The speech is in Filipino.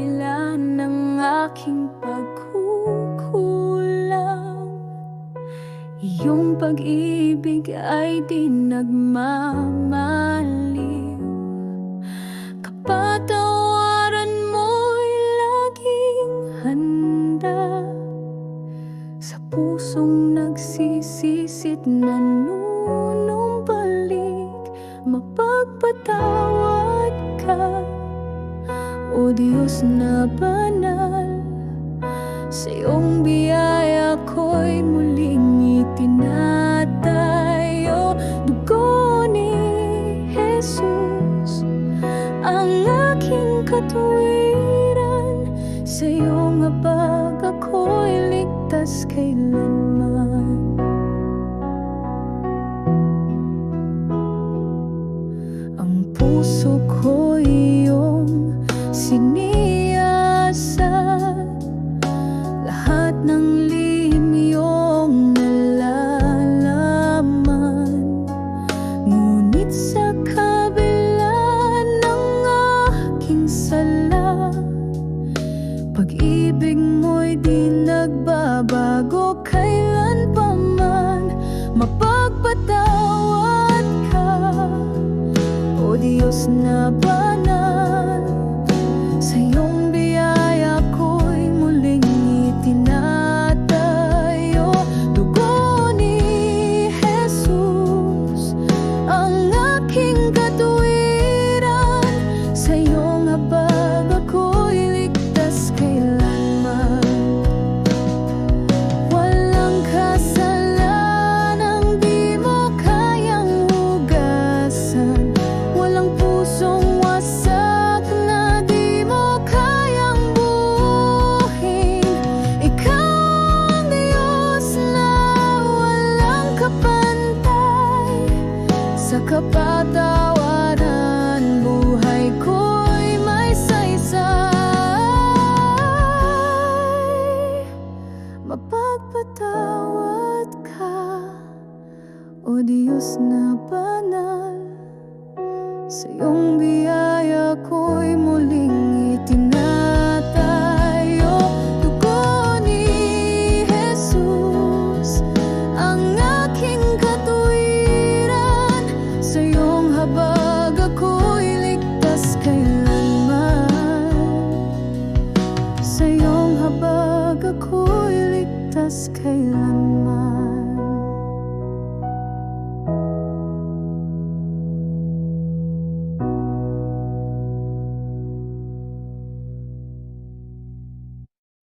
kabila ng aking pagkukulang. Iyong pag-ibig ay di nagmamaliw. Kapatawaran mo'y laging handa. Sa pusong nagsisisit nanunumbalik, mapagpatawad ka, O Diyos na banal. Sa iyong biyaya ko'y muling itinatayo. Dugo ni Jesus ang aking katuwiran. Sa iyong habag ako'y ligtas kailanman. Ang puso ko'y iyong siniyasat, lahat ng lihim iyong nalalaman. Ngunit sa kabila ng aking sala, pag-ibig mo'y di nagbabago kailan pa man. Mapagpatawad ka, O Diyos na banal. Sa iyong biyaya ko'y muling itinatayo. Dugo ni Jesus ang aking katuwiran. Sa iyong habag ako'y ligtas kailanman. Walang kasalanang di mo kayang hugasan. Walang pusong wasak na di mo kayang buuin. Ikaw ang Diyos na walang kapantay. Sa kapatawaran buhay ko'y may saysay. Mapagpatawad ka, O Diyos na banal. Sa iyong biyaya ko'y muling itinatayo. Dugo ni Jesus ang aking katuwiran. Sa iyong habag ako'y ligtas kailanman. Sa iyong habag ako'y ligtas kailanman.